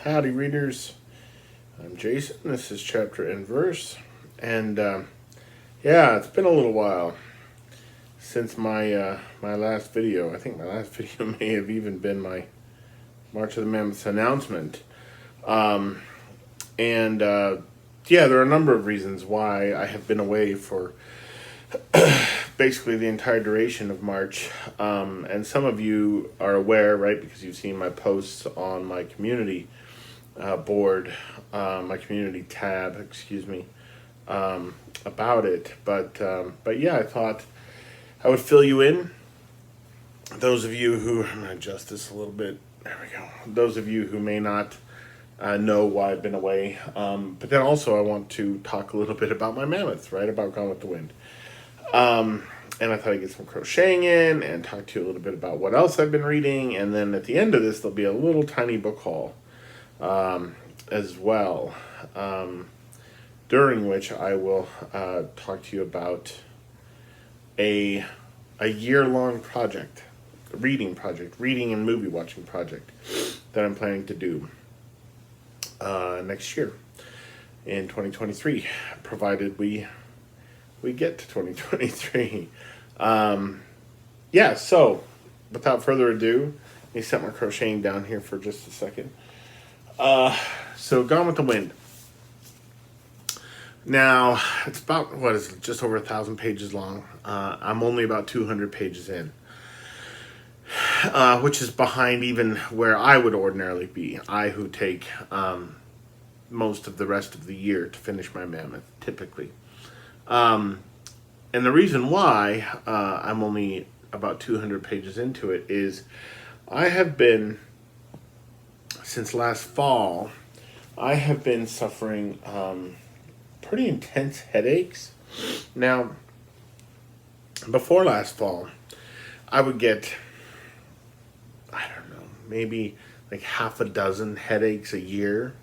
Howdy, readers. I'm Jason. This is Chapter and Verse. And yeah, it's been a little while since my last video. I think my last video may have even been my March of the Mammoths announcement. And yeah, there are a number of reasons why I have been away for basically the entire duration of March. And some of you are aware, right, because you've seen my posts on my community board, my community tab, excuse me, about it. But yeah, I thought I would fill you in. Those of you who, I'm going to adjust this a little bit. There we go. Those of you who may not know why I've been away. But then also I want to talk a little bit about my mammoths, right, about Gone with the Wind. And I thought I'd get some crocheting in and talk to you a little bit about what else I've been reading. And then at the end of this, there'll be a little tiny book haul as well, during which I will talk to you about a year-long project, a reading and movie watching project that I'm planning to do next year in 2023, provided we get to 2023. Yeah, so without further ado, let me set my crocheting down here for just a second. So Gone with the Wind. Now, it's about, what is it, just over 1,000 pages long. I'm only about 200 pages in, which is behind even where I would ordinarily be. I who take most of the rest of the year to finish my mammoth, typically. And the reason why I'm only about 200 pages into it is I have been, since last fall, I have been suffering pretty intense headaches. Now, before last fall, I would get, I don't know, maybe like half a dozen headaches a year.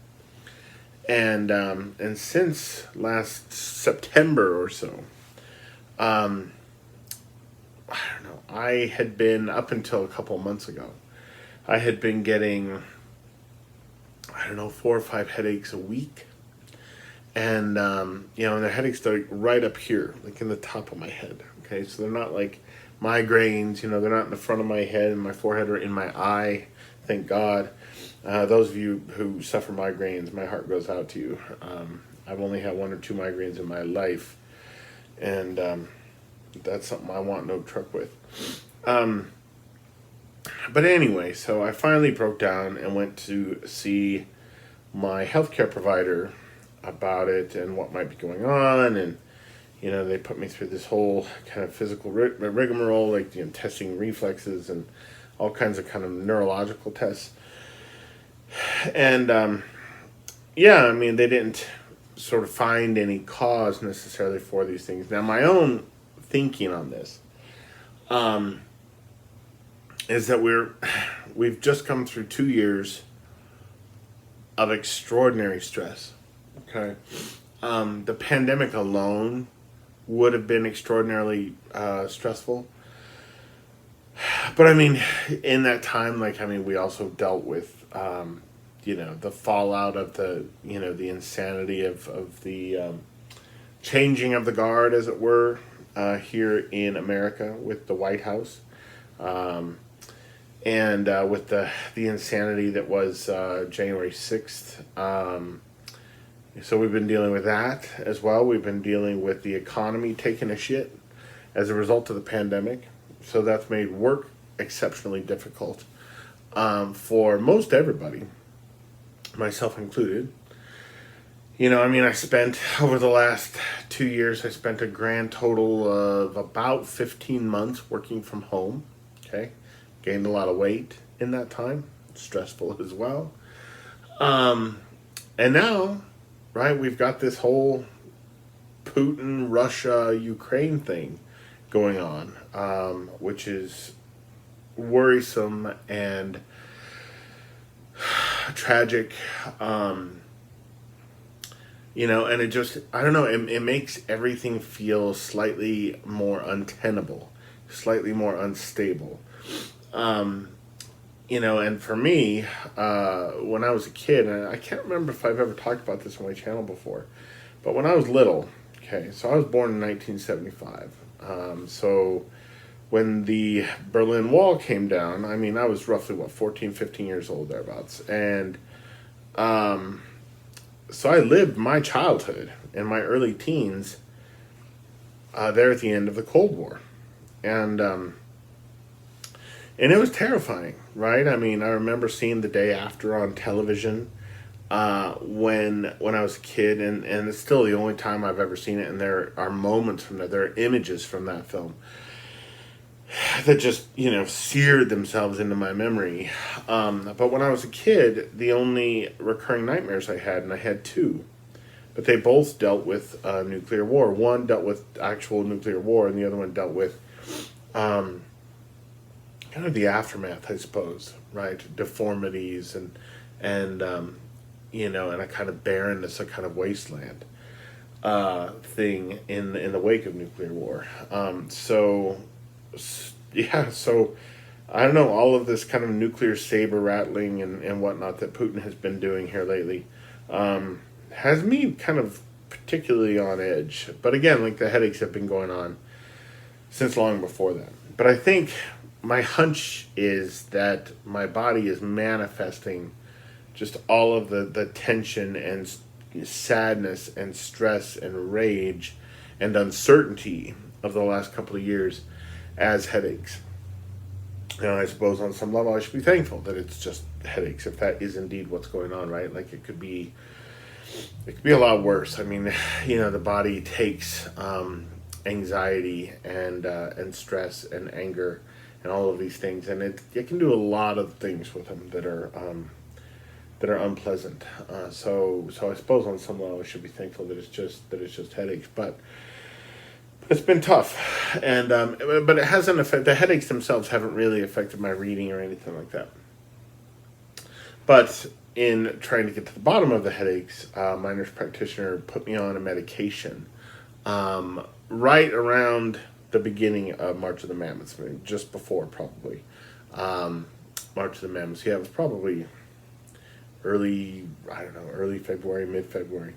And since last September or so, I don't know, I had been, up until a couple of months ago, I had been getting, I don't know, 4 or 5 headaches a week. And, you know, and the headaches are right up here, like in the top of my head. Okay, so they're not like migraines, you know, they're not in the front of my head and my forehead or in my eye, thank God. Those of you who suffer migraines, my heart goes out to you. I've only had 1 or 2 migraines in my life, and that's something I want no truck with. But anyway, so I finally broke down and went to see my healthcare provider about it and what might be going on, and you know, they put me through this whole kind of physical rigmarole, like, you know, testing reflexes and all kinds of kind of neurological tests. And yeah, I mean, they didn't sort of find any cause necessarily for these things. Now, my own thinking on this is that we've just come through 2 years of extraordinary stress. Okay, the pandemic alone would have been extraordinarily stressful. But I mean, in that time, like, I mean, we also dealt with, you know, the fallout of the, you know, the insanity of the changing of the guard, as it were, here in America with the White House, and with the insanity that was January 6th. So we've been dealing with that as well. We've been dealing with the economy taking a shit as a result of the pandemic. So that's made work exceptionally difficult for most everybody, myself included. You know, I mean, I spent, over the last 2 years, I spent a grand total of about 15 months working from home. Okay, gained a lot of weight in that time. Stressful as well. And now, right, we've got this whole Putin, Russia, Ukraine thing going on, which is worrisome and tragic, you know, and it just, I don't know, it makes everything feel slightly more untenable, slightly more unstable. and for me, when I was a kid, and I can't remember if I've ever talked about this on my channel before, but when I was little, okay, so I was born in 1975. So when the Berlin Wall came down, I mean, I was roughly, 14, 15 years old, thereabouts. And so I lived my childhood and my early teens there at the end of the Cold War. And it was terrifying, right? I mean, I remember seeing The Day After on television when I was a kid, and it's still the only time I've ever seen it, and there are moments from that, there are images from that film that just, seared themselves into my memory. But when I was a kid, the only recurring nightmares I had, and I had two, but they both dealt with nuclear war. One dealt with actual nuclear war, and the other one dealt with kind of the aftermath, I suppose, right? Deformities and a kind of barrenness, a kind of wasteland thing in the wake of nuclear war. So I don't know, all of this kind of nuclear saber rattling and whatnot that Putin has been doing here lately has me kind of particularly on edge. But again, like, the headaches have been going on since long before that. But I think my hunch is that my body is manifesting just all of the tension and sadness and stress and rage and uncertainty of the last couple of years as headaches. And I suppose on some level I should be thankful that it's just headaches, if that is indeed what's going on, right? Like, it could be a lot worse. I mean, the body takes anxiety and stress and anger and all of these things, and it can do a lot of things with them that are unpleasant. So I suppose on some level I should be thankful that it's just headaches, but it's been tough, and but it hasn't affected, the headaches themselves haven't really affected my reading or anything like that. But in trying to get to the bottom of the headaches, my nurse practitioner put me on a medication right around the beginning of March of the Mammoths, just before probably March of the Mammoths. Yeah, it was probably early February, mid-February.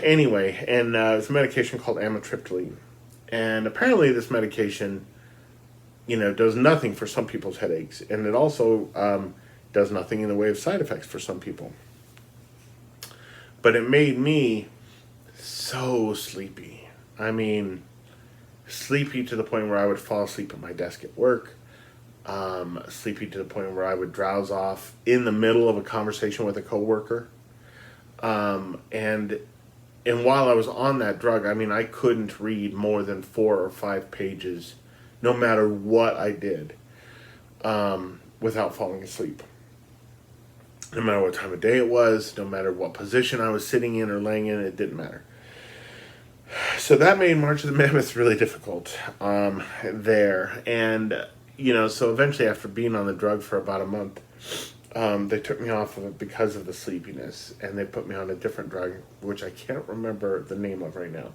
Anyway, and it's a medication called amitriptyline. And apparently this medication, does nothing for some people's headaches. And it also does nothing in the way of side effects for some people. But it made me so sleepy. I mean, sleepy to the point where I would fall asleep at my desk at work. Sleepy to the point where I would drowse off in the middle of a conversation with a coworker. And while I was on that drug, I mean, I couldn't read more than 4 or 5 pages, no matter what I did, without falling asleep. No matter what time of day it was, no matter what position I was sitting in or laying in, it didn't matter. So that made March of the Mammoths really difficult there. And, so eventually, after being on the drug for about a month, they took me off of it because of the sleepiness, and they put me on a different drug, which I can't remember the name of right now.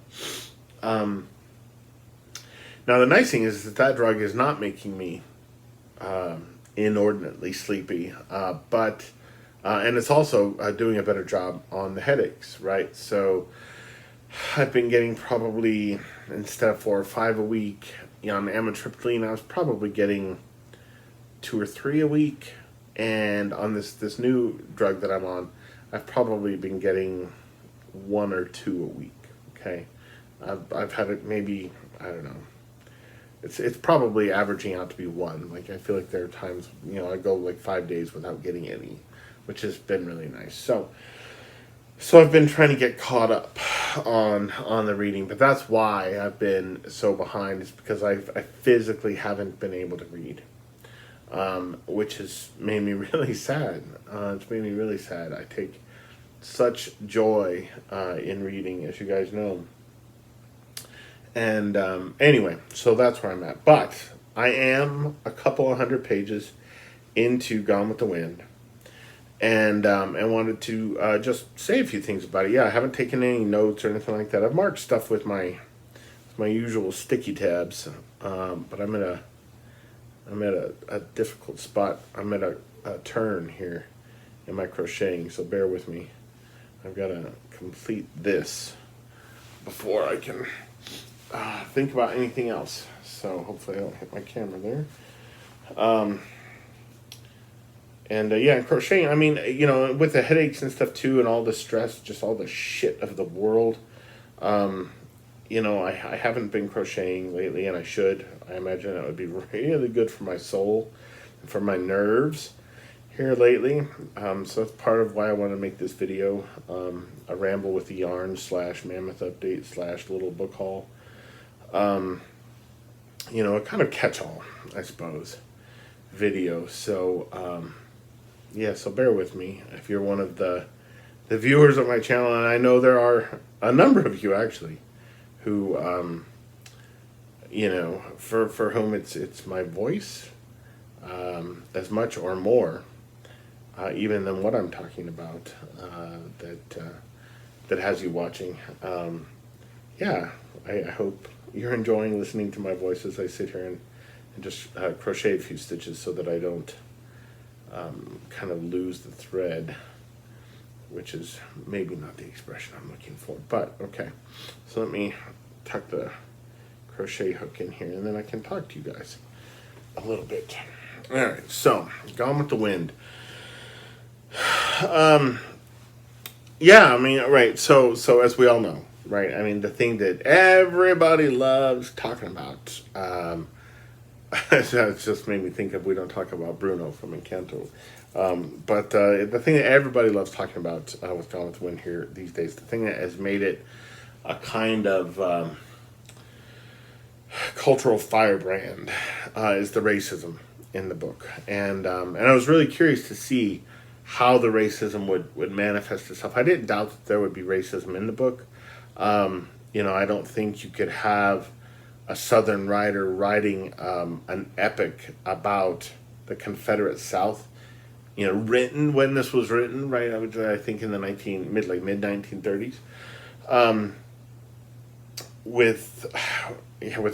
Now, the nice thing is that drug is not making me inordinately sleepy, but and it's also doing a better job on the headaches, right? So I've been getting probably, instead of 4 or 5 a week, on amitriptyline, I was probably getting 2 or 3 a week. And on this new drug that I'm on, I've probably been getting 1 or 2 a week. Okay, I've had it maybe, I don't know. It's probably averaging out to be 1. Like, I feel like there are times, I go like 5 days without getting any, which has been really nice. So I've been trying to get caught up on the reading, but that's why I've been so behind. It's because I physically haven't been able to read. Which has made me really sad. It's made me really sad. I take such joy in reading, as you guys know. And anyway, so that's where I'm at. But I am a couple of 100 pages into Gone with the Wind, and wanted to just say a few things about it. Yeah, I haven't taken any notes or anything like that. I've marked stuff with my usual sticky tabs, but I'm gonna I'm at a difficult spot. I'm at a turn here in my crocheting, so bear with me. I've got to complete this before I can think about anything else. So hopefully I don't hit my camera there. Yeah, and crocheting, I mean, you know, with the headaches and stuff too, and all the stress, just all the shit of the world, you know, I haven't been crocheting lately, and I should. I imagine that would be really good for my soul and for my nerves here lately. So that's part of why I want to make this video, a ramble with the yarn / mammoth update / little book haul. You know, a kind of catch-all, I suppose, video. So, yeah, so bear with me if you're one of the viewers of my channel, and I know there are a number of you actually who, you know, for whom it's my voice as much or more even than what I'm talking about that has you watching. Yeah, I hope you're enjoying listening to my voice as I sit here and just crochet a few stitches so that I don't kind of lose the thread, which is maybe not the expression I'm looking for, but okay. So let me tuck the crochet hook in here, and then I can talk to you guys a little bit. All right, so Gone with the Wind. Yeah, I mean, right. So as we all know, right? I mean, the thing that everybody loves talking about. That just made me think of, we don't talk about Bruno from Encanto. But the thing that everybody loves talking about with Gone with the Wind here these days, the thing that has made it a kind of cultural firebrand is the racism in the book. And I was really curious to see how the racism would manifest itself. I didn't doubt that there would be racism in the book. You know, I don't think you could have a Southern writer writing an epic about the Confederate South, you know, written when this was written, right? I think in the mid 1930s,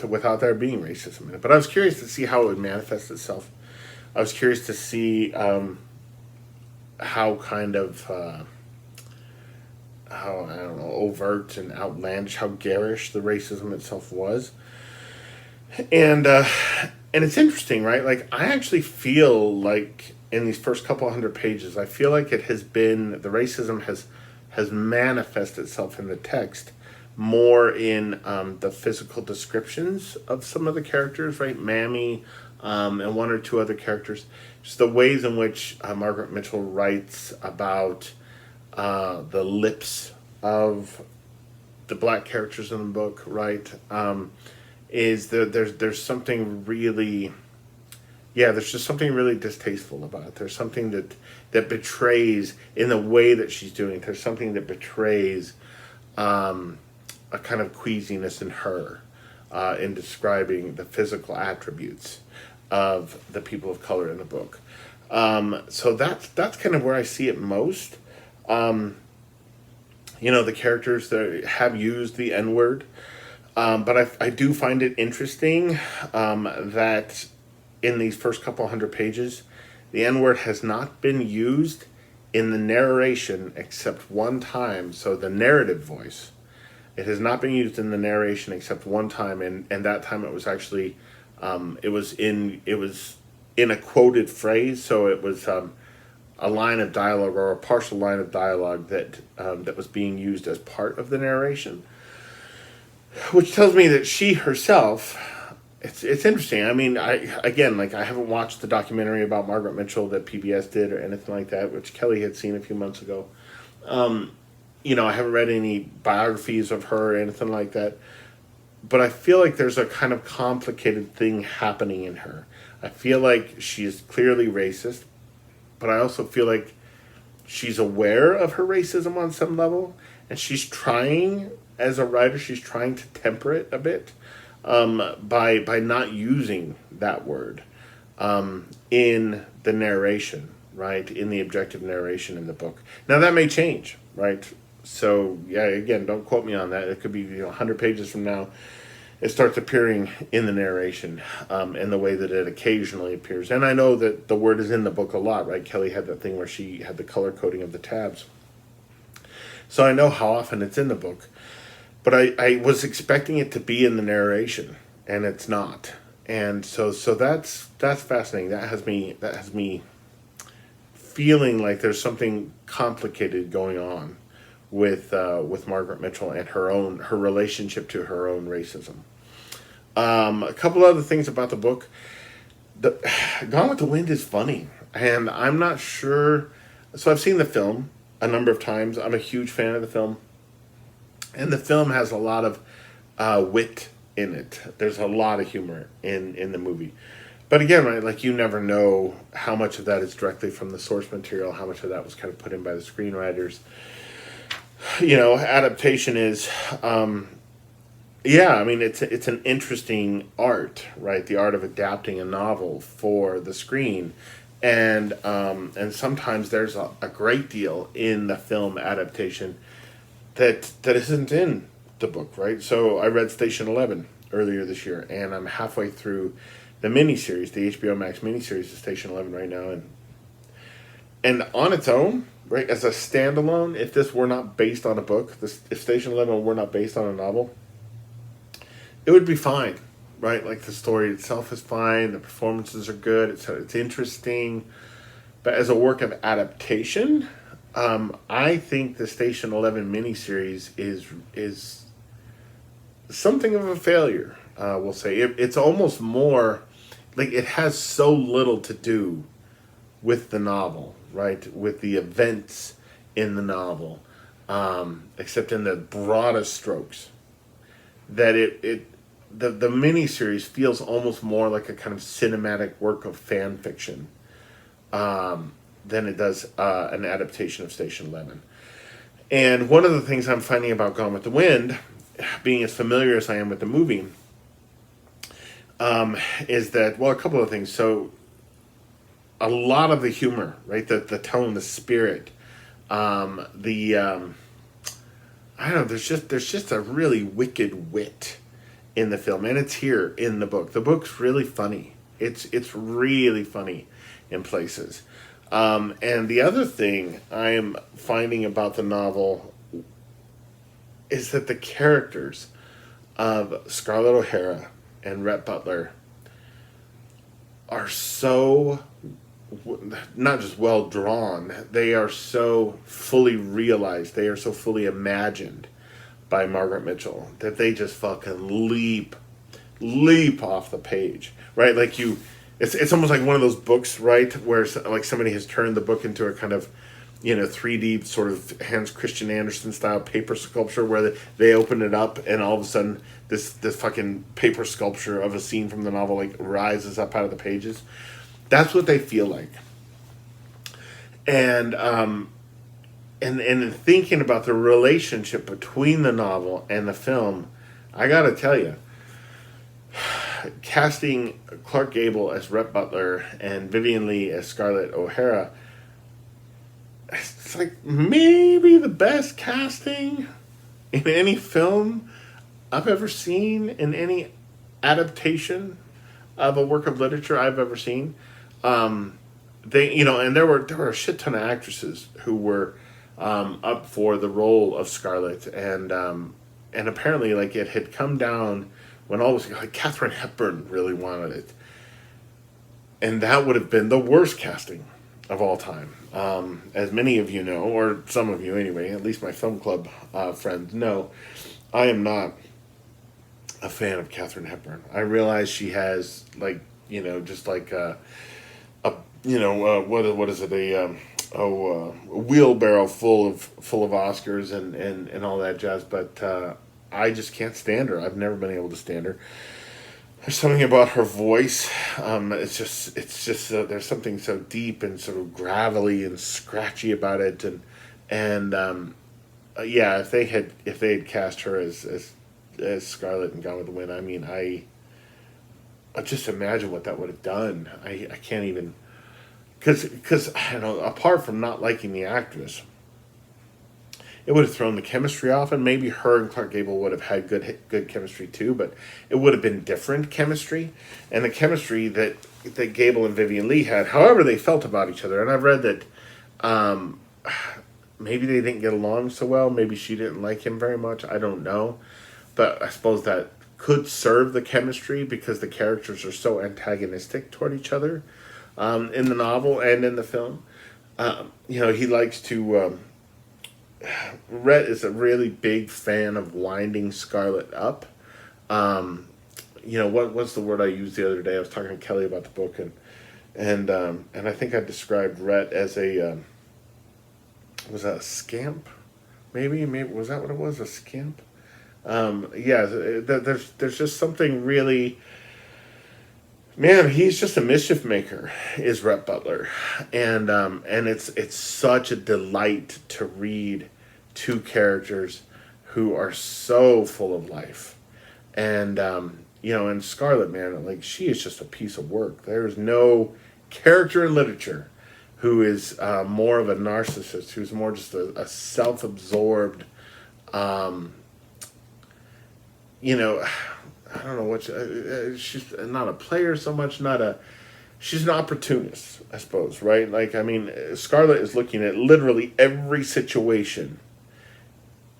without there being racism in it. But I was curious to see how it would manifest itself. I was curious to see how kind of how, I don't know, overt and outlandish, how garish the racism itself was. And it's interesting, right? Like, I actually feel like in these first couple hundred pages, I feel like it has been, the racism has manifested itself in the text more in the physical descriptions of some of the characters, right? Mammy and one or two other characters. Just the ways in which Margaret Mitchell writes about the lips of the black characters in the book, right? Is that there's something really, yeah, there's just something really distasteful about it. There's something that betrays, in the way that she's doing it, there's something that betrays a kind of queasiness in her in describing the physical attributes of the people of color in the book. So that's kind of where I see it most. You know, the characters that have used the N-word. But I do find it interesting that in these first couple hundred pages, the N-word has not been used in the narration except one time. So the narrative voice, it has not been used in the narration except one time, and that time it was actually it was in a quoted phrase. So it was a line of dialogue, or a partial line of dialogue that was being used as part of the narration. Which tells me that she herself, it's interesting. I mean, I haven't watched the documentary about Margaret Mitchell that PBS did or anything like that, which Kelly had seen a few months ago. You know, I haven't read any biographies of her or anything like that. But I feel like there's a kind of complicated thing happening in her. I feel like she is clearly racist, but I also feel like she's aware of her racism on some level, and she's trying, as a writer, she's trying to temper it a bit by not using that word in the narration, right? In the objective narration in the book. Now, that may change, right? So, yeah, again, don't quote me on that. It could be 100 pages from now, it starts appearing in the narration, in the way that it occasionally appears. And I know that the word is in the book a lot, right? Kelly had that thing where she had the color coding of the tabs. So I know how often it's in the book. But I was expecting it to be in the narration, and it's not. And so that's fascinating. That has me feeling like there's something complicated going on with Margaret Mitchell and her relationship to her own racism. A couple other things about the book. Gone with the Wind is funny, and I'm not sure. So I've seen the film a number of times. I'm a huge fan of the film, and the film has a lot of wit in it. There's a lot of humor in the movie. But again, right, like you never know how much of that is directly from the source material, how much of that was kind of put in by the screenwriters. Adaptation is, yeah, I mean, it's an interesting art, right? The art of adapting a novel for the screen. And sometimes there's a great deal in the film adaptation that isn't in the book, right? So I read Station 11 earlier this year, and I'm halfway through the miniseries, the HBO Max miniseries of Station 11 right now, and on its own, right, as a standalone, if this were not based on a book, if Station 11 were not based on a novel, it would be fine, right? Like the story itself is fine, the performances are good, it's interesting, but as a work of adaptation, I think the Station 11 miniseries is something of a failure. We'll say it's almost more like it has so little to do with the novel, right? With the events in the novel, except in the broadest strokes. That the miniseries feels almost more like a kind of cinematic work of fan fiction than it does an adaptation of Station 11. And one of the things I'm finding about Gone with the Wind, being as familiar as I am with the movie, is that, well, a couple of things. So a lot of the humor, right? The tone, the spirit, I don't know, there's just a really wicked wit in the film, and it's here in the book. The book's really funny. It's really funny in places. And the other thing I am finding about the novel is that the characters of Scarlett O'Hara and Rhett Butler are so not just well drawn, they are so fully realized, they are so fully imagined by Margaret Mitchell that they just fucking leap off the page, right? Like it's almost like one of those books, right, where like somebody has turned the book into a kind of 3D sort of Hans Christian Andersen style paper sculpture where they open it up and all of a sudden this fucking paper sculpture of a scene from the novel like rises up out of the pages. That's what they feel like. And in thinking about the relationship between the novel and the film, I gotta tell you, casting Clark Gable as Rhett Butler and Vivien Leigh as Scarlett O'Hara, it's like maybe the best casting in any film I've ever seen, in any adaptation of a work of literature I've ever seen. They, and there were a shit ton of actresses who were up for the role of Scarlett, and apparently like it had come down when all was like Katharine Hepburn really wanted it, and that would have been the worst casting of all time. As many of you know, or some of you anyway, at least my film club friends know, I am not a fan of Katharine Hepburn. I realize she has just like what is it, a wheelbarrow full of Oscars and all that jazz, but I just can't stand her. I've never been able to stand her. There's something about her voice. It's just there's something so deep and sort of gravelly and scratchy about it, yeah. If they had cast her as Scarlett and Gone with the Wind, I mean, I just imagine what that would have done. I can't even, because I don't know. Apart from not liking the actress, it would have thrown the chemistry off, and maybe her and Clark Gable would have had good chemistry too, but it would have been different chemistry, and the chemistry that Gable and Vivian Leigh had, however they felt about each other. And I've read that maybe they didn't get along so well. Maybe she didn't like him very much. I don't know, but I suppose that could serve the chemistry because the characters are so antagonistic toward each other in the novel and in the film. He likes to. Rhett is a really big fan of winding Scarlet up. What's the word I used the other day? I was talking to Kelly about the book, and I think I described Rhett as a was that a scamp? Maybe was that what it was? A scamp? There's just something really. Man, he's just a mischief maker, is Rhett Butler, and it's such a delight to read two characters who are so full of life, and and Scarlet Man, like, she is just a piece of work. There is no character in literature who is more of a narcissist, who's more just a self-absorbed, I don't know what she's not a player so much, she's an opportunist, I suppose, right? Like, I mean, Scarlet is looking at literally every situation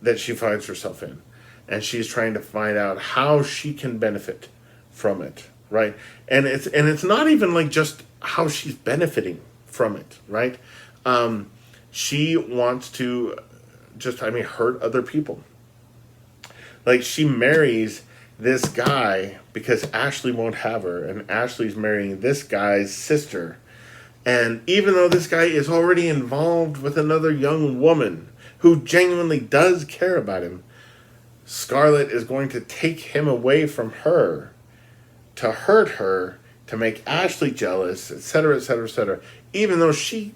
that she finds herself in, and she's trying to find out how she can benefit from it, right? And it's not even like just how she's benefiting from it, right? She wants to hurt other people. Like, she marries this guy because Ashley won't have her, and Ashley's marrying this guy's sister. And even though this guy is already involved with another young woman who genuinely does care about him, Scarlet is going to take him away from her to hurt her, to make Ashley jealous, etc., etc., etc., even though she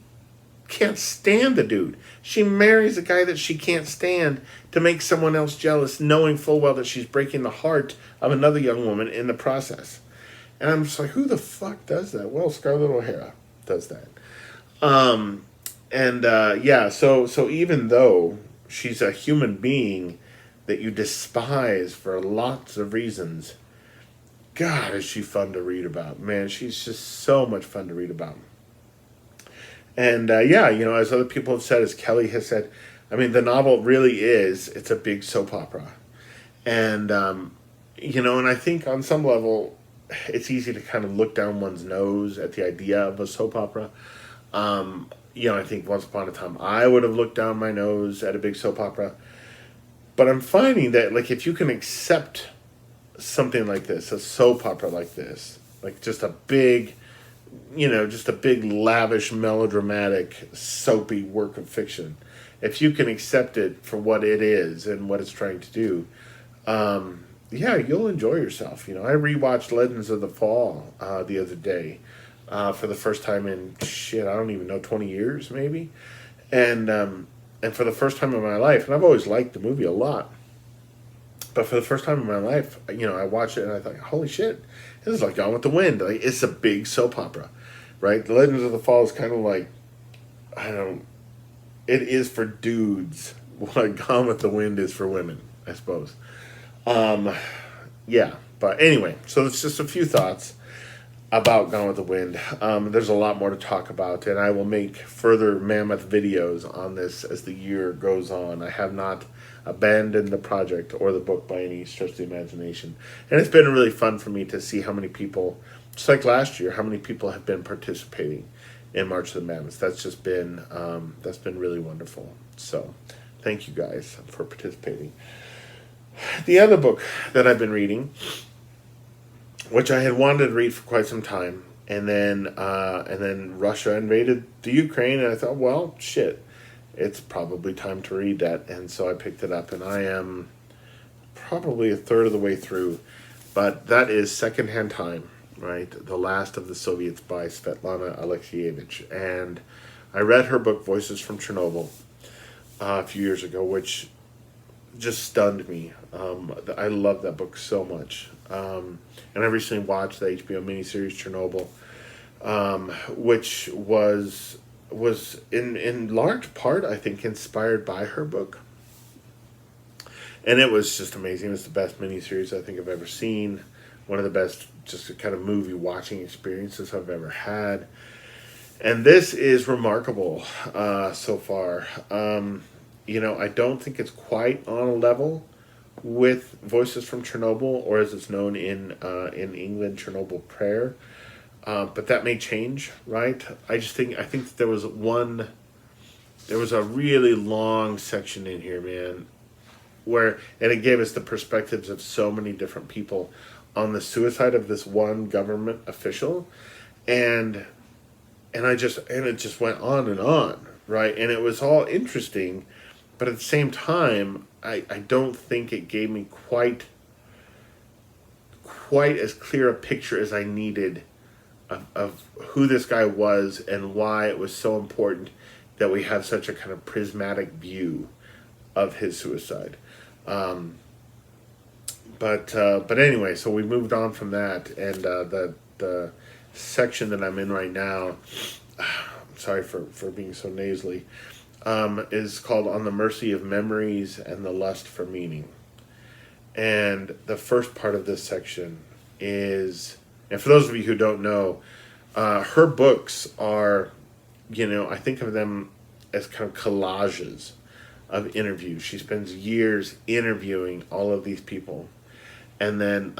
can't stand the dude. She marries a guy that she can't stand to make someone else jealous, knowing full well that she's breaking the heart of another young woman in the process. And I'm just like, who the fuck does that? Well, Scarlett O'Hara does that. So even though she's a human being that you despise for lots of reasons, God, is she fun to read about. Man, she's just so much fun to read about. And as other people have said, as Kelly has said, I mean, the novel really it's a big soap opera. And, and I think on some level, it's easy to kind of look down one's nose at the idea of a soap opera. I think once upon a time I would have looked down my nose at a big soap opera. But I'm finding that, like, if you can accept something like this, a soap opera like this, like just a big lavish, melodramatic, soapy work of fiction, if you can accept it for what it is and what it's trying to do, you'll enjoy yourself. I rewatched Legends of the Fall the other day for the first time in, I don't even know, 20 years maybe. And for the first time in my life, and I've always liked the movie a lot, but for the first time in my life, I watched it and I thought, holy shit, this is like Gone with the Wind. Like, it's a big soap opera, right? The Legends of the Fall is kind of like, it is for dudes what Gone with the Wind is for women, I suppose. But anyway, so it's just a few thoughts about Gone with the Wind. There's a lot more to talk about, and I will make further Mammoth videos on this as the year goes on. I have not abandoned the project or the book by any stretch of the imagination. And it's been really fun for me to see how many people, just like last year, how many people have been participating in March of the Mammoths. That's just been, really wonderful. So thank you guys for participating. The other book that I've been reading, which I had wanted to read for quite some time, and then Russia invaded the Ukraine, and I thought, well, shit, it's probably time to read that, and so I picked it up, and I am probably a third of the way through, but that is Secondhand Time, right? The Last of the Soviets by Svetlana Alexievich, and I read her book Voices from Chernobyl a few years ago, which just stunned me. I love that book so much, and I recently watched the HBO miniseries Chernobyl, which was in large part, I think, inspired by her book. And it was just amazing. It was the best miniseries I think I've ever seen. One of the best just kind of movie watching experiences I've ever had. And this is remarkable so far. I don't think it's quite on a level with Voices from Chernobyl, or as it's known in England, Chernobyl Prayer. But that may change, right? I think that there was a really long section in here, man, and it gave us the perspectives of so many different people on the suicide of this one government official, and it just went on, right? And it was all interesting, but at the same time, I don't think it gave me quite as clear a picture as I needed of who this guy was and why it was so important that we have such a kind of prismatic view of his suicide. But anyway, so we moved on from that, and the section that I'm in right now, I'm sorry for being so nasally, is called On the Mercy of Memories and the Lust for Meaning. And the first part of this section is, and for those of you who don't know, her books are, I think of them as kind of collages of interviews. She spends years interviewing all of these people, and then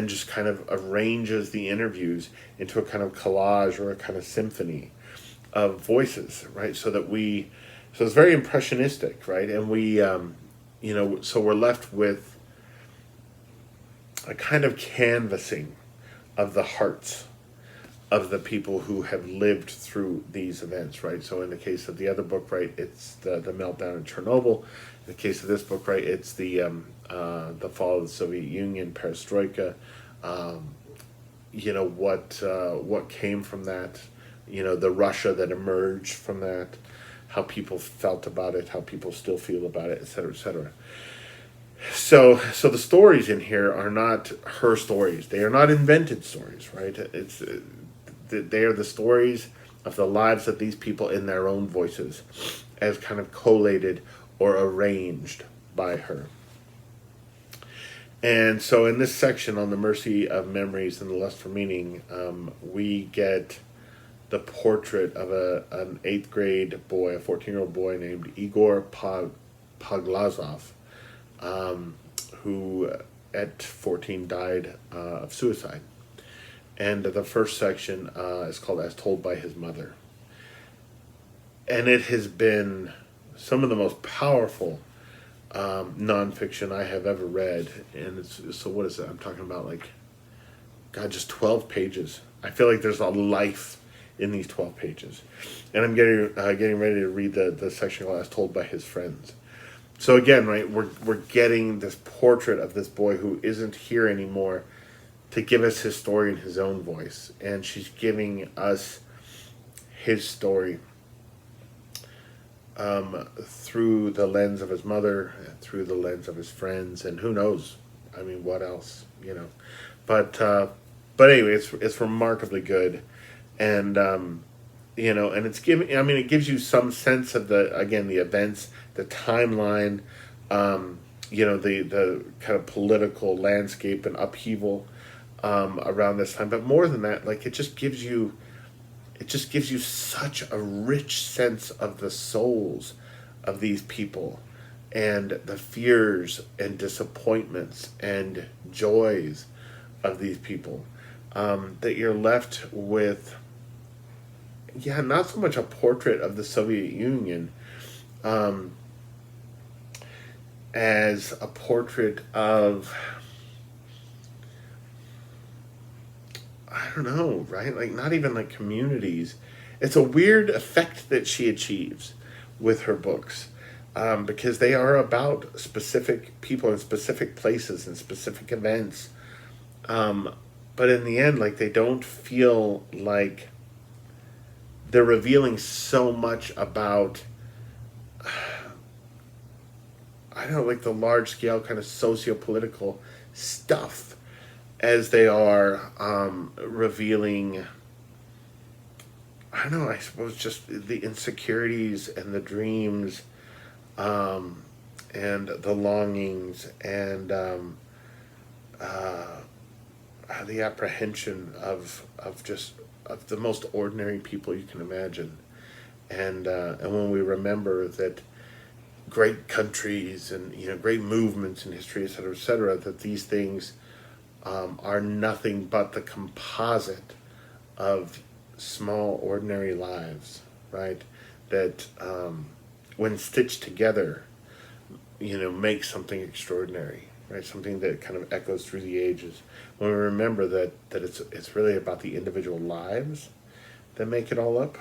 just kind of arranges the interviews into a kind of collage or a kind of symphony of voices, right? So it's very impressionistic, right? And we, so we're left with a kind of canvassing of the hearts of the people who have lived through these events, right? So in the case of the other book, right, it's the meltdown in Chernobyl. In the case of this book, right, it's the fall of the Soviet Union, perestroika. What came from that? The Russia that emerged from that, how people felt about it, how people still feel about it, et cetera, et cetera. So the stories in here are not her stories. They are not invented stories, right? They are the stories of the lives of these people in their own voices, as kind of collated or arranged by her. And so in this section on the mercy of memories and the lust for meaning, we get the portrait of an 8th grade boy, a 14-year-old boy named Igor Poglazov, who at 14 died of suicide. And the first section is called As Told by His Mother. And it has been some of the most powerful nonfiction I have ever read. And so what is it? I'm talking about just 12 pages. I feel like there's a life in these 12 pages. And I'm getting ready to read the section called As Told by His Friends. So again, right, we're getting this portrait of this boy who isn't here anymore to give us his story in his own voice. And she's giving us his story through the lens of his mother, through the lens of his friends, and who knows? I mean, what else? But anyway, it's remarkably good, and and it's giving. I mean, it gives you some sense of the events, the timeline, the kind of political landscape and upheaval around this time. But more than that, it just gives you such a rich sense of the souls of these people, and the fears and disappointments and joys of these people, that you're left with, not so much a portrait of the Soviet Union as a portrait of, I don't know, right? Not even communities. It's a weird effect that she achieves with her books, because they are about specific people in specific places and specific events. But in the end, they don't feel like they're revealing so much about, I don't know, the large scale kind of socio-political stuff, as they are revealing, I don't know, I suppose just the insecurities and the dreams, and and the longings and the apprehension of just of the most ordinary people you can imagine, and when we remember that great countries and great movements in history, et cetera, that these things are nothing but the composite of small ordinary lives, right? That when stitched together, make something extraordinary, right? Something that kind of echoes through the ages. When we remember that it's really about the individual lives that make it all up.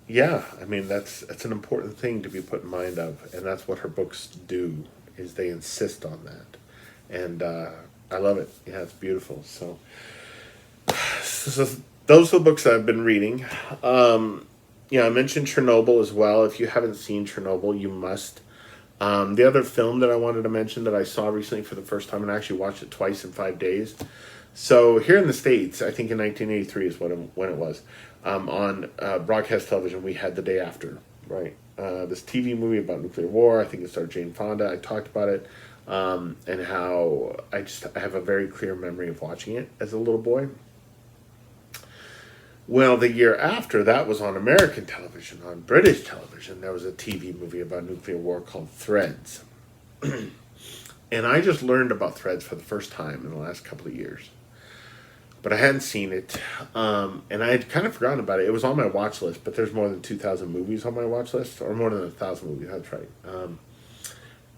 Yeah, I mean that's an important thing to be put in mind of, and that's what her books do. Is they insist on that, and I love it. Yeah, it's beautiful. So those are the books I've been reading. I mentioned Chernobyl as well. If you haven't seen Chernobyl, you must. The other film that I wanted to mention that I saw recently for the first time, and I actually watched it twice in 5 days. So here in the States, I think in 1983 is when it was, on broadcast television, we had The Day After, right? This TV movie about nuclear war. I think it starred Jane Fonda. I talked about it, and how I have a very clear memory of watching it as a little boy. Well, the year after, that was on American television. On British television, there was a TV movie about nuclear war called Threads. And I just learned about Threads for the first time in the last couple of years. But I hadn't seen it, and I had kind of forgotten about it. It was on my watch list, but there's more than 2,000 movies on my watch list, or more than 1,000 movies, that's right.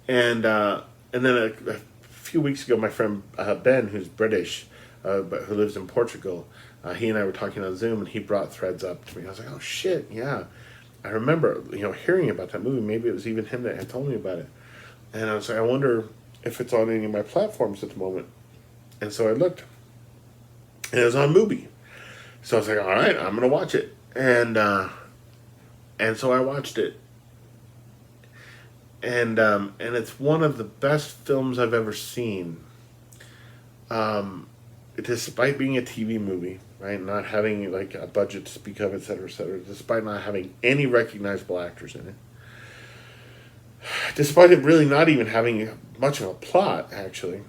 And then a few weeks ago, my friend Ben, who's British, but who lives in Portugal, he and I were talking on Zoom, and he brought Threads up to me. I was like, oh shit, yeah. I remember, hearing about that movie. Maybe it was even him that had told me about it. And I was like, I wonder if it's on any of my platforms at the moment. And so I looked, and it was on Mubi. So I was like, all right, I'm gonna watch it. And so I watched it. And it's one of the best films I've ever seen. Despite being a TV movie, right, not having like a budget to speak of, et cetera, despite not having any recognizable actors in it, despite it really not even having much of a plot, actually,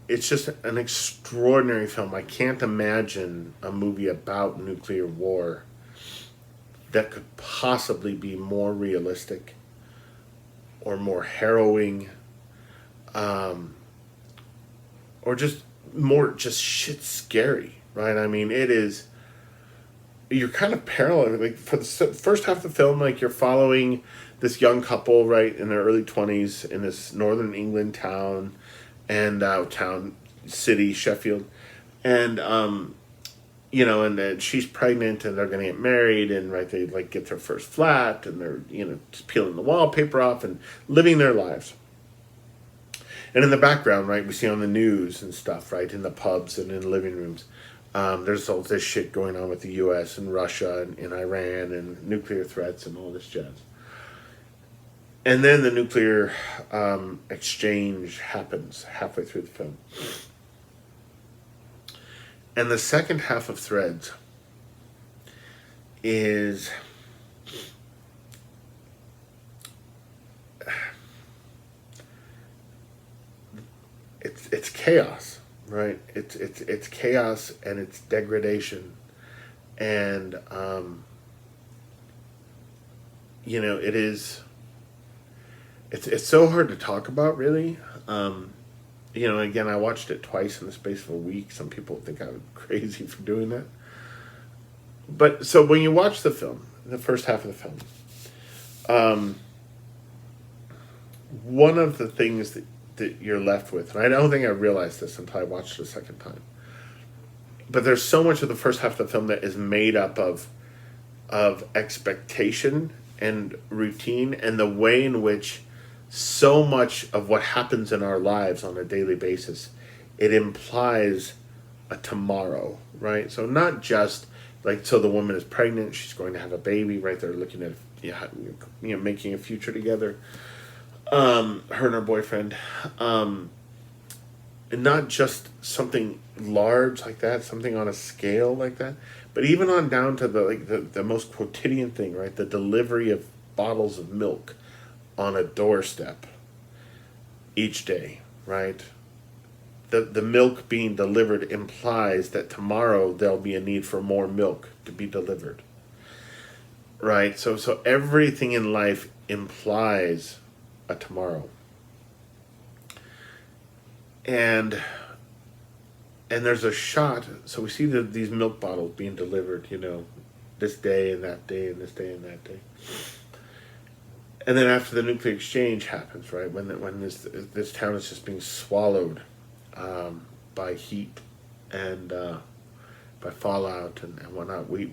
it's just an extraordinary film. I can't imagine a movie about nuclear war that could possibly be more realistic or more harrowing, or just more shit scary, right? I mean, it is. You're kind of parallel, like for the first half of the film, like you're following this young couple, right, in their early 20s in this northern England town, and city, Sheffield, and and then she's pregnant, and they're gonna get married, and right, they like get their first flat, and they're just peeling the wallpaper off and living their lives. And in the background, right, we see on the news and stuff, right, in the pubs and in living rooms, there's all this shit going on with the U.S. and Russia and Iran and nuclear threats and all this jazz. And then the nuclear exchange happens halfway through the film. And the second half of Threads is... It's chaos, right? It's chaos, and it's degradation, and it is. It's so hard to talk about, really. Again, I watched it twice in the space of a week. Some people think I'm crazy for doing that. But so when you watch the film, the first half of the film, one of the things that you're left with, and I don't think I realized this until I watched it a second time, but there's so much of the first half of the film that is made up of expectation and routine, and the way in which so much of what happens in our lives on a daily basis, it implies a tomorrow, right? So not just like, so the woman is pregnant, she's going to have a baby, right? They're looking at making a future together. Her and her boyfriend, and not just something large like that, something on a scale like that, but even on down to the most quotidian thing, right? The delivery of bottles of milk on a doorstep each day, right? The milk being delivered implies that tomorrow there'll be a need for more milk to be delivered, right? So everything in life implies a tomorrow, and there's a shot. So we see these milk bottles being delivered, this day and that day and this day and that day. And then after the nuclear exchange happens, right, when this town is just being swallowed by heat and by fallout and whatnot, we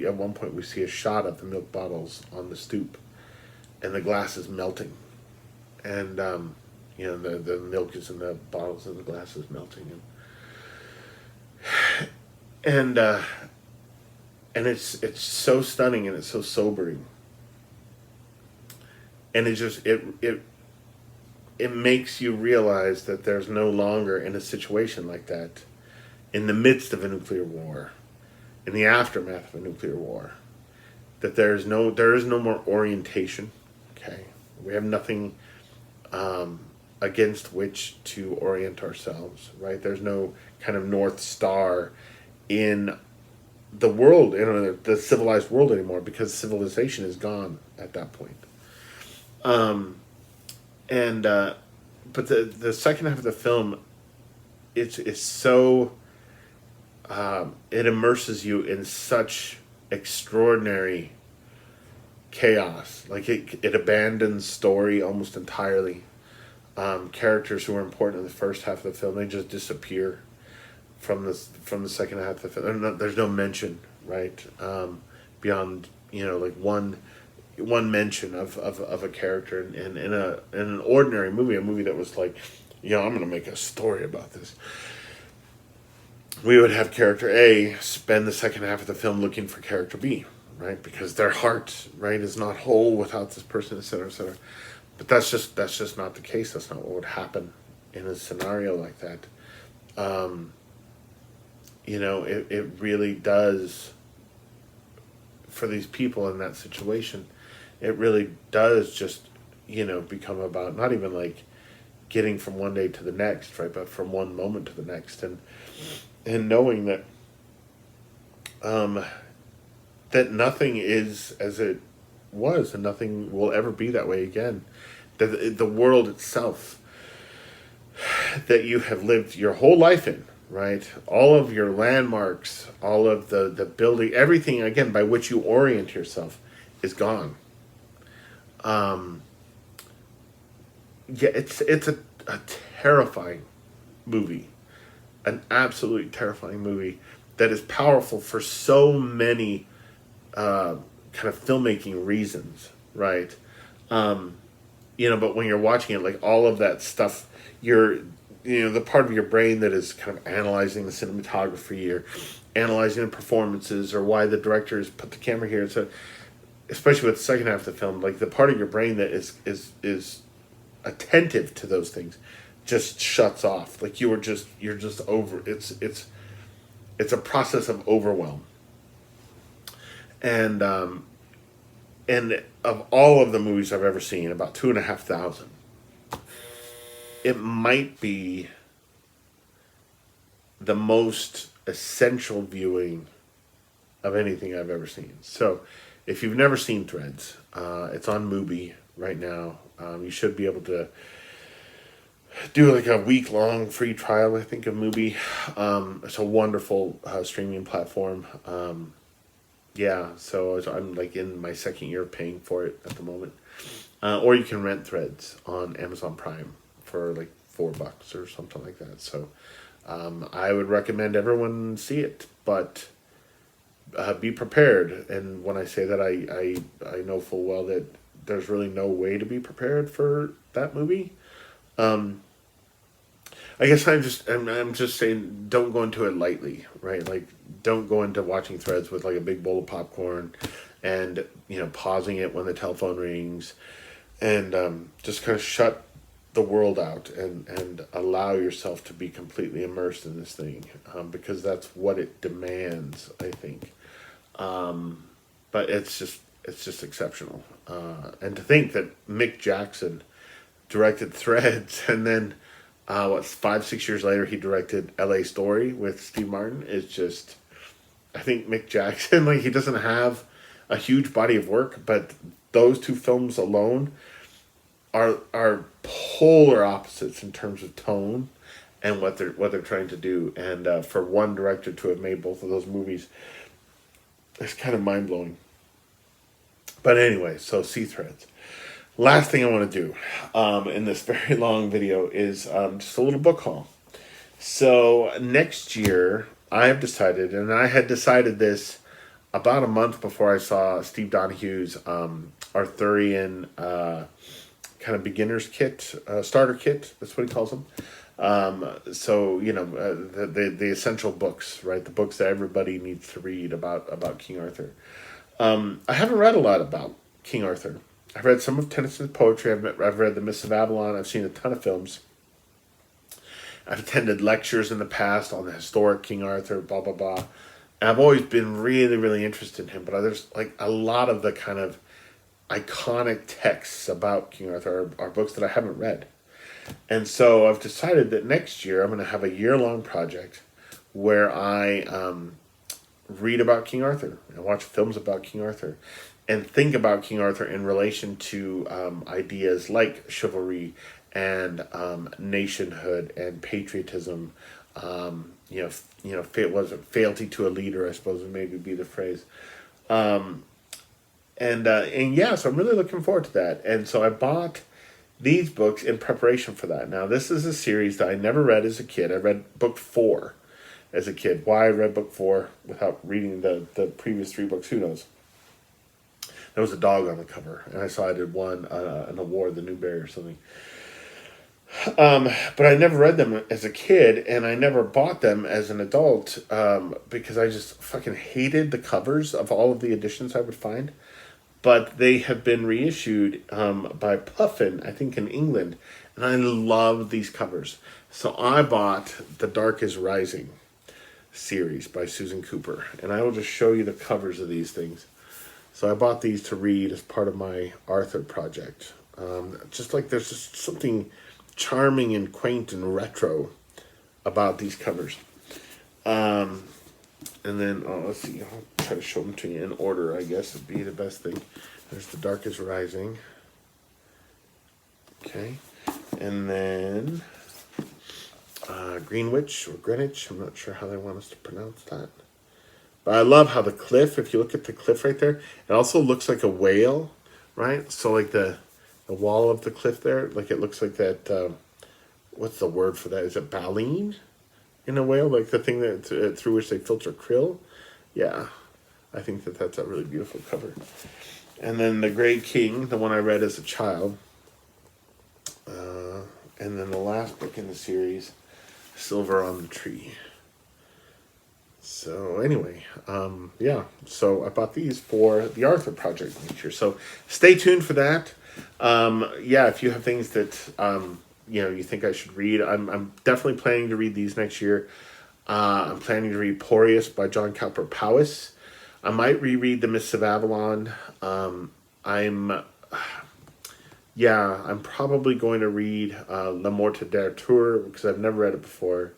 at one point we see a shot of the milk bottles on the stoop, and the glass is melting, and the milk is in the bottles and the glass is melting, and it's so stunning and it's so sobering. And it makes you realize that there's no longer, in a situation like that, in the midst of a nuclear war, in the aftermath of a nuclear war, that there is no more orientation. Okay, we have nothing against which to orient ourselves. Right, there's no kind of North Star in the world, the civilized world anymore, because civilization is gone at that point. But the second half of the film, it's so it immerses you in such extraordinary chaos. Like it abandons story almost entirely. Characters who were important in the first half of the film, they just disappear from the second half of the film. There's no mention, right? Beyond like one mention of a character in an ordinary movie, a movie that was like, I'm going to make a story about this. We would have character A spend the second half of the film looking for character B, right? Because their heart, right, is not whole without this person, et cetera, et cetera. But that's just not the case. That's not what would happen in a scenario like that. It really does, for these people in that situation, it really does just, become about not even like getting from one day to the next, right? But from one moment to the next, and knowing that that nothing is as it was, and nothing will ever be that way again. That the world itself that you have lived your whole life in, right? All of your landmarks, all of the building, everything again by which you orient yourself is gone. It's a terrifying movie, an absolutely terrifying movie that is powerful for so many kind of filmmaking reasons, right? But when you're watching it, like all of that stuff, the part of your brain that is kind of analyzing the cinematography or analyzing the performances or why the directors put the camera here. So, especially with the second half of the film, like the part of your brain that is attentive to those things just shuts off. Like you're just over. It's a process of overwhelm. And of all of the movies I've ever seen, about 2,500, it might be the most essential viewing of anything I've ever seen. So, if you've never seen Threads, it's on Mubi right now. You should be able to do like a week-long free trial, I think, of Mubi. It's a wonderful streaming platform. So I'm like in my second year of paying for it at the moment. Or you can rent Threads on Amazon Prime for like $4 or something like that. So I would recommend everyone see it, but be prepared. And when I say that, I know full well that there's really no way to be prepared for that movie. I guess I'm just saying, don't go into it lightly, right? Like, don't go into watching Threads with like a big bowl of popcorn and pausing it when the telephone rings, and just kind of shut the world out and allow yourself to be completely immersed in this thing, because that's what it demands, I think. But it's just exceptional. And to think that Mick Jackson directed Threads, and then 5-6 years later he directed L.A. Story with Steve Martin is just. I think Mick Jackson, like, he doesn't have a huge body of work, but those two films alone are polar opposites in terms of tone and what they're trying to do. And for one director to have made both of those movies, it's kind of mind blowing. But anyway, so Sea Threads. Last thing I want to do in this very long video is just a little book haul. So next year, I have decided, and I had decided this about a month before I saw Steve Donahue's Arthurian kind of beginner's kit, starter kit. That's what he calls them. So the essential books, right? The books that everybody needs to read about King Arthur. I haven't read a lot about King Arthur. I've read some of Tennyson's poetry. I've read The Mists of Avalon. I've seen a ton of films. I've attended lectures in the past on the historic King Arthur, blah, blah, blah. And I've always been really, really interested in him. But there's like a lot of the kind of iconic texts about King Arthur are books that I haven't read. And so I've decided that next year I'm going to have a year-long project where I read about King Arthur and watch films about King Arthur and think about King Arthur in relation to ideas like chivalry and nationhood and patriotism. Was it fealty to a leader, I suppose would maybe be the phrase. And yeah, so I'm really looking forward to that. And so I bought these books in preparation for that. Now, this is a series that I never read as a kid. I read book 4 as a kid. Why I read book 4 without reading the previous 3 books, who knows? There was a dog on the cover, and I saw I did one, an award, the Newbery or something. But I never read them as a kid, and I never bought them as an adult because I just fucking hated the covers of all of the editions I would find. But they have been reissued by Puffin, I think in England, and I love these covers. So I bought The Dark is Rising series by Susan Cooper, and I will just show you the covers of these things. So I bought these to read as part of my Arthur project. Just like there's just something charming and quaint and retro about these covers. And then, let's see, I'll try to show them to you in order, I guess would be the best thing. There's The Dark is Rising. Okay. And then Greenwich or Greenwich, I'm not sure how they want us to pronounce that. But I love how the cliff, if you look at the cliff right there, it also looks like a whale, right? So like the wall of the cliff there, like it looks like that, what's the word for that? Is it baleen in a whale? Like the thing that through which they filter krill? Yeah, I think that's a really beautiful cover. And then The Grey King, the one I read as a child. And then the last book in the series, Silver on the Tree. So anyway, yeah, so I bought these for the Arthur project next year. So stay tuned for that. Yeah, if you have things that you think I should read, I'm definitely planning to read these next year. I'm planning to read Porius by John Cowper Powys. I might reread The Mists of Avalon. I'm probably going to read La Morte d'Arthur because I've never read it before,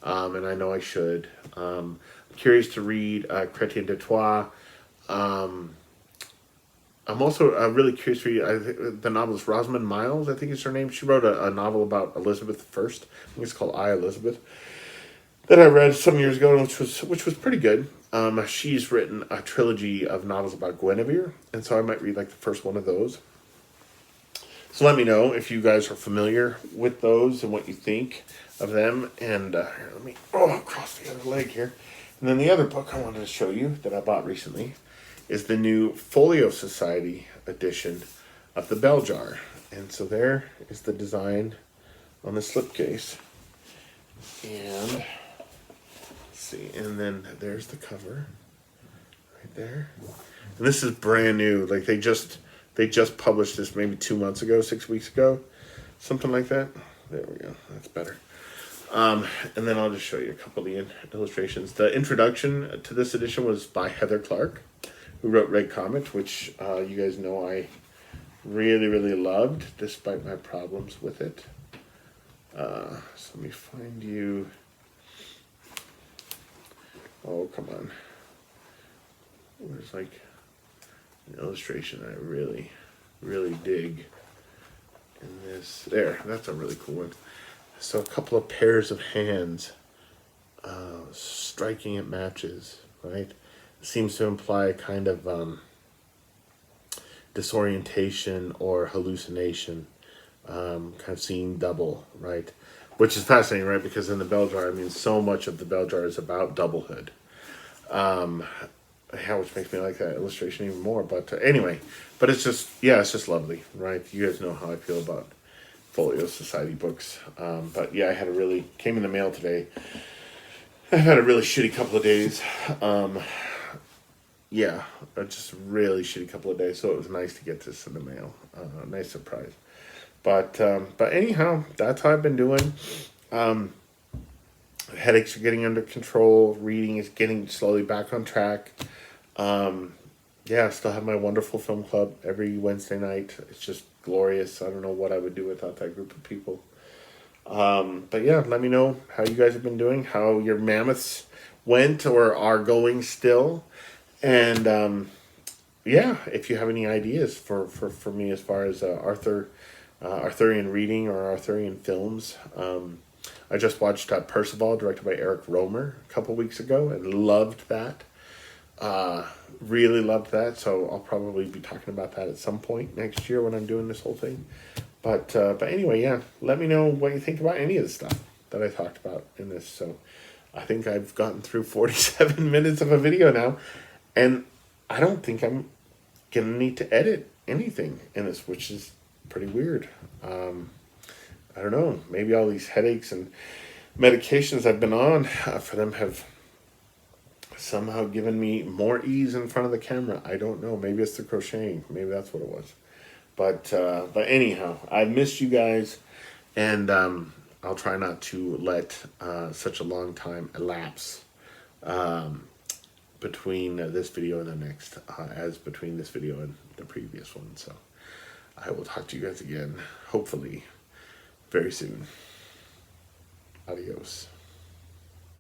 and I know I should. I'm curious to read Chrétien de Troyes. I'm also really curious to read the novelist Rosamund Miles, I think is her name. She wrote a novel about Elizabeth I. I think it's called I, Elizabeth, that I read some years ago, which was pretty good. She's written a trilogy of novels about Guinevere, and so I might read like the first one of those. So let me know if you guys are familiar with those and what you think of them. And here, let me cross the other leg here. And then the other book I wanted to show you that I bought recently is the new Folio Society edition of the Bell Jar. And so there is the design on the slipcase. And let's see, and then there's the cover right there. And this is brand new. Like they just published this maybe 2 months ago, 6 weeks ago. something like that. There we go. That's better. And then I'll just show you a couple of the illustrations. The introduction to this edition was by Heather Clark, who wrote Red Comet, which you guys know I really, really loved, despite my problems with it. So let me find you. Oh, come on. There's like an illustration I really, really dig in this. There, that's a really cool one. So a couple of pairs of hands striking at matches, right? It seems to imply a kind of disorientation or hallucination, kind of seeing double, right? Which is fascinating, right? Because in the bell jar, I mean, so much of the bell jar is about doublehood. Which makes me like that illustration even more. But anyway, but it's just, yeah, it's just lovely, right? You guys know how I feel about Folio Society books. But yeah, came in the mail today. I've had a really shitty couple of days. Yeah, just a really shitty couple of days. So it was nice to get this in the mail. Nice surprise. But anyhow, that's how I've been doing. Headaches are getting under control. Reading is getting slowly back on track. Yeah, I still have my wonderful film club every Wednesday night. It's just glorious. I don't know what I would do without that group of people. But yeah, let me know how you guys have been doing, how your mammoths went or are going still. And yeah, if you have any ideas for me as far as Arthurian reading or Arthurian films. I just watched Percival, directed by Eric Romer, a couple weeks ago, and loved that. Really loved that, so I'll probably be talking about that at some point next year when I'm doing this whole thing. But anyway, yeah, let me know what you think about any of the stuff that I talked about in this. So I think I've gotten through 47 minutes of a video now, and I don't think I'm gonna need to edit anything in this, which is pretty weird. I don't know, maybe all these headaches and medications I've been on for them have somehow given me more ease in front of the camera. I don't know. Maybe it's the crocheting. Maybe that's what it was. But anyhow, I've missed you guys, and I'll try not to let such a long time elapse between this video and the next, as between this video and the previous one. So I will talk to you guys again, hopefully, very soon. Adios.